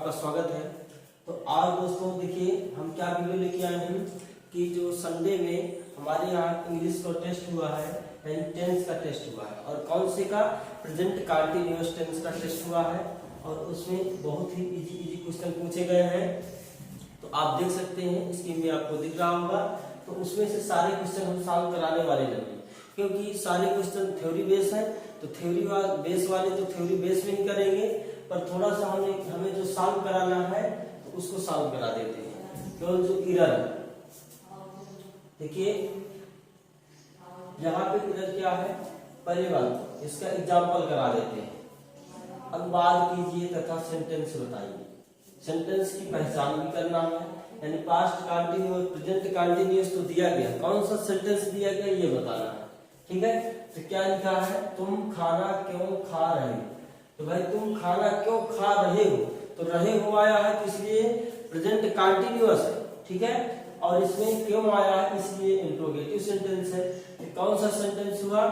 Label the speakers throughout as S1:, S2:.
S1: आपका स्वागत है। तो आज दोस्तों देखिए हम क्या वीडियो लेके आए हैं कि जो संडे में हमारे यहाँ इंग्लिश का टेस्ट हुआ है, यानी टेंस का टेस्ट हुआ है, और कौन से का प्रेजेंट कंटीन्यूअस टेंस का टेस्ट हुआ है, और उसमें बहुत ही इजी क्वेश्चन पूछे गए हैं। तो आप देख सकते हैं, स्क्रीन में आपको दिख रहा होगा। तो उसमें से सारे क्वेश्चन हम सॉल्व कराने वाले नहीं, क्योंकि सारे क्वेश्चन थ्योरी बेस है। तो थ्योरी बेस वाले तो थ्योरी बेस में ही करेंगे, पर थोड़ा सा हमें जो सॉल्व कराना है तो उसको सॉल्व करा देते हैं। केवल जो एरर है, देखिए यहाँ पे एरर क्या है, पहले बात इसका एग्जाम्पल करा देते हैं। अनुवाद कीजिए तथा सेंटेंस बताइए। सेंटेंस की पहचान भी करना है, यानी पास्ट कंटिन्यूअस प्रेजेंट कंटिन्यूअस तो दिया गया, कौन सा सेंटेंस दिया गया ये बताना है। ठीक है, तो क्या लिखा है, तुम खाना क्यों खा रहे हो। तो भाई तुम खाना क्यों खा रहे हो, तो रहे हो आया है तो इसलिए प्रेजेंट कंटिन्यूअस है। ठीक है, और इसमें क्यों आया है इसलिए इंट्रोगेटिव सेंटेंस है। तो कौन सा सेंटेंस हुआ,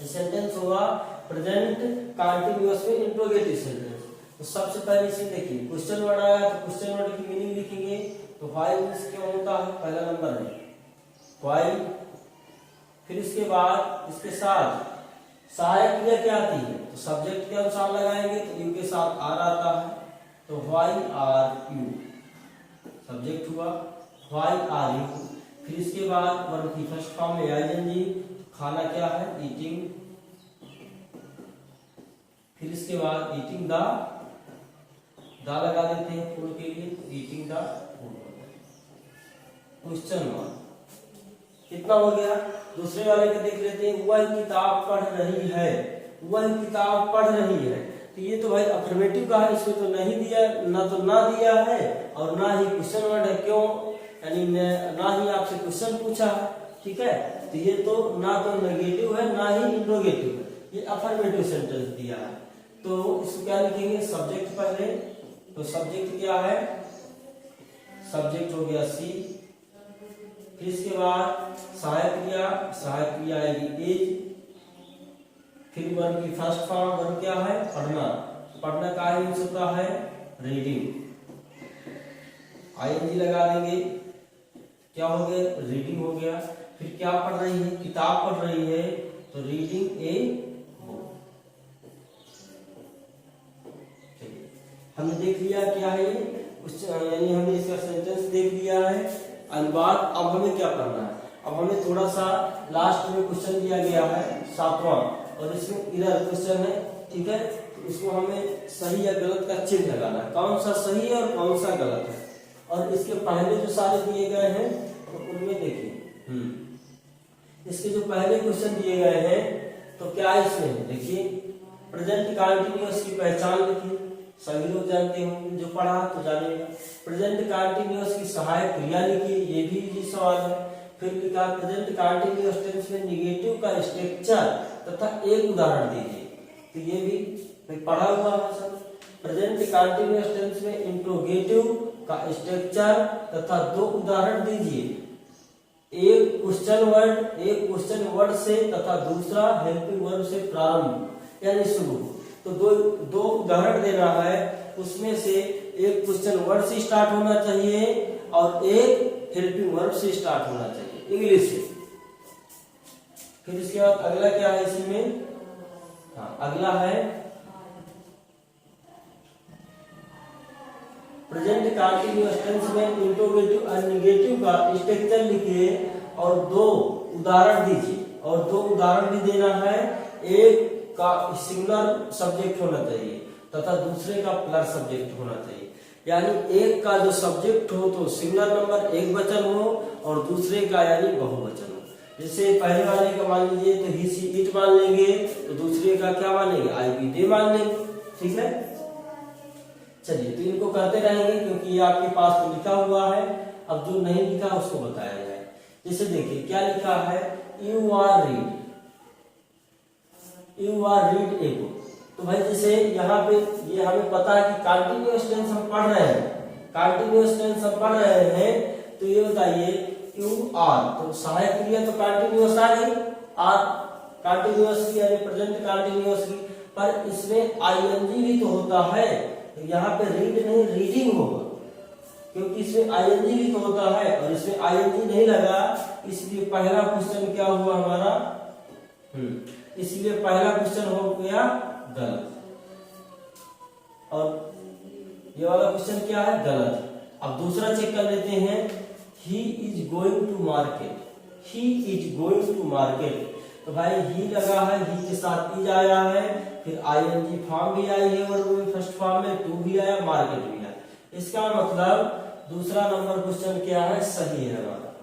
S1: सेंटेंस हुआ प्रेजेंट कंटिन्यूअस में इंट्रोगेटिव सेंटेंस। तो सबसे पहले इसे देखिए, क्वेश्चन वर्ड आया तो क्वेश्चन वर्ड की मीनिंग लिखेंगे। तो व्हाई मींस क्यों होता है, पहला नंबर है व्हाई। फिर इसके बाद इसके साथ सहायक क्रिया क्या आती है, तो सब्जेक्ट के अनुसार लगाएंगे तो यू के साथ आर आता है। तो व्हाई आर यू सब्जेक्ट हुआ, व्हाई आर यू। फिर इसके बाद वर्ब की फर्स्ट फॉर्म में आईएनजी, खाना क्या है, ईटिंग। फिर इसके बाद ईटिंग द लगा देते हैं फूड के लिए, ईटिंग द फूड। क्वेश्चन 1 कितना हो गया। दूसरे वाले का देख लेते हैं, वह किताब पढ़ रही है, वह किताब पढ़ रही है। तो ये तो भाई अफर्मेटिव का है, इसमें तो नहीं दिया, ना दिया है और ना ही क्वेश्चन वर्ड है क्यों, यानी ना ही आपसे क्वेश्चन पूछा है। ठीक है, तो ये तो ना तो नेगेटिव है ना ही इंट्रोगेटिव है, ये अफर्मेटिव सेंटेंस दिया है। तो इसको क्या लिखेंगे, सब्जेक्ट पहले। तो सब्जेक्ट क्या है, सब्जेक्ट हो गया सी। फिर इसके बाद सहायक क्रिया आएगी इज। फिर वर्ब की फर्स्ट फॉर्म, वर्ब क्या है, पढ़ना। पढ़ना का यूज होता है रीडिंग, आईएनजी लगा देंगे, क्या हो गया, रीडिंग हो गया। फिर क्या पढ़ रही है, किताब पढ़ रही है, तो रीडिंग ए बुक। हमने देख लिया क्या है ये, यानी हमने इसका सेंटेंस देख लिया है। अनुवाद अब हमें क्या करना है, अब हमें थोड़ा सा लास्ट में क्वेश्चन दिया गया है 7वां, और इसमें एरर क्वेश्चन है। ठीक है, तो इसको हमें सही या गलत का चिन्ह लगाना है, कौन सा सही है और कौन सा गलत है। और इसके पहले जो सारे दिए गए हैं तो उनमें देखिए, इसके जो पहले क्वेश्चन दिए गए हैं तो क्या इसमें देखिए, प्रेजेंट कंटीन्यूअस की पहचान लिखिए, सभी लोग जानते होंगे, जो पढ़ा तो जानेगा। प्रेजेंट कंटीन्यूअस की सहायक क्रिया लिखिए, ये भी इजी सवाल है। फिर लिखा प्रेजेंट कंटीन्यूअस टेंस में निगेटिव का स्ट्रक्चर तथा एक उदाहरण दीजिए, तो ये भी पढ़ा हुआ है सब। प्रेजेंट कंटीन्यूअस टेंस में इंट्रोगेटिव का स्ट्रक्चर तथा 2 उदाहरण दीजिए, एक क्वेश्चन वर्ड से तथा दूसरा हेल्पिंग वर्ब से प्रारंभ यानी शुरू। तो दो उदाहरण देना है, उसमें से एक क्वेश्चन वर्ड से स्टार्ट होना चाहिए और एक हेल्पिंग वर्ब से स्टार्ट होना चाहिए इंग्लिश से। फिर इसके बाद अगला क्या है इसमें, अगला है प्रेजेंट कंटीन्यूअस टेंस में इंट्रोगेटिव और नेगेटिव का स्ट्रक्चर लिखिए और 2 उदाहरण दीजिए, और 2 उदाहरण भी देना है। एक का सिंगुलर सब्जेक्ट होना चाहिए तथा दूसरे का प्लर सब्जेक्ट होना चाहिए, यानी एक का जो सब्जेक्ट हो तो सिंगुलर नंबर एक वचन हो और दूसरे का यानी बहुवचन हो। जैसे पहले वाले का मान लीजिए तो ही सी इट मान लेंगे, तो दूसरे का क्या मानेंगे, आई बी दे मान लेंगे। ठीक है, चलिए तो इनको करते रहेंगे क्योंकि ये आपके पास तो लिखा हुआ है, अब जो नहीं लिखा उसको बताया जाए। जैसे देखिए क्या लिखा है, you are read a book. तो भाई जैसे यहाँ पे ये हमें पता है कि कंटीन्यूअस टेंस हम पढ़ रहे हैं, तो ये बताइए यू आर, तो सहायक क्रिया तो कंटीन्यूअस आ गई, आर कंटीन्यूअस की यानी प्रेजेंट कंटीन्यूअस की, पर इसमें आईएनजी भी तो होता है, तो यहाँ पे रीड नहीं रीडिंग होगा, क्योंकि इसमें आईएनजी भी तो होता है और इसमें आईएनजी नहीं लगा, इसलिए पहला क्वेश्चन क्या हुआ हमारा, इसलिए पहला क्वेश्चन हो गया गलत। और ये वाला क्वेश्चन क्या है, गलत। अब दूसरा चेक कर लेते हैं, he is going to market, he is going to market. तो भाई ही लगा है, ही के साथ इज आया है, फिर आईएनजी फॉर्म भी आई है और फर्स्ट फॉर्म में टू भी आया, मार्केट भी आया। इसका मतलब दूसरा नंबर क्वेश्चन क्या है, सही है हमारा।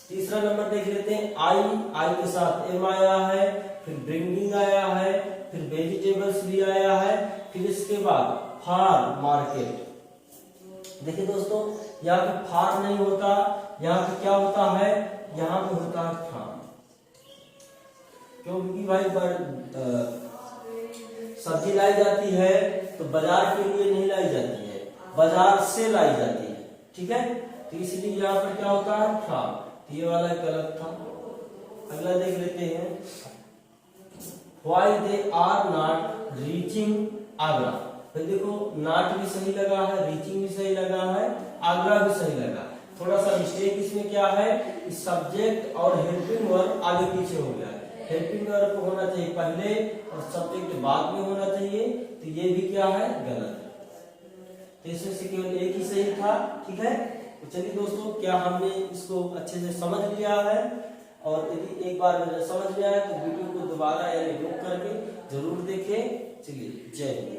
S1: तीसरा नंबर देख लेते हैं, आई के साथ एम आया है, फिर ब्रिंगिंग आया है, फिर वेजिटेबल्स भी आया है, फिर इसके बाद फार मार्केट। देखिए दोस्तों, यहाँ पे फार नहीं होता, यहाँ पे क्या होता है, यहाँ पे होता है फार्म, क्योंकि भाई सब्जी लाई जाती है तो बाजार के लिए नहीं लाई जाती है, बाजार से लाई जाती है, ठीक है। तो इसलिए यहाँ पर क्या होता है, फार्म। तो ये वाला गलत था। अगला देख लेते हैं, why they are not reaching Agra. तो देखो नॉट भी सही लगा है, रीचिंग भी सही लगा है, आगरा भी सही लगा। थोड़ा सा मिस्टेक इसमें क्या है, इस सब्जेक्ट और हेल्पिंग वर्ब आगे पीछे हो गया है। हेल्पिंग वर्ब को होना चाहिए पहले और सब्जेक्ट बाद में होना चाहिए, तो ये भी क्या है, गलत है। तो इसमें से केवल एक ही सही था, ठीक है। तो चलिए दोस्तों, क्या हमने इसको अच्छे से समझ लिया है? और यदि एक बार समझ लिया है तो वीडियो को दोबारा यानी रुक करके जरूर देखें। चलिए, जय हिंद।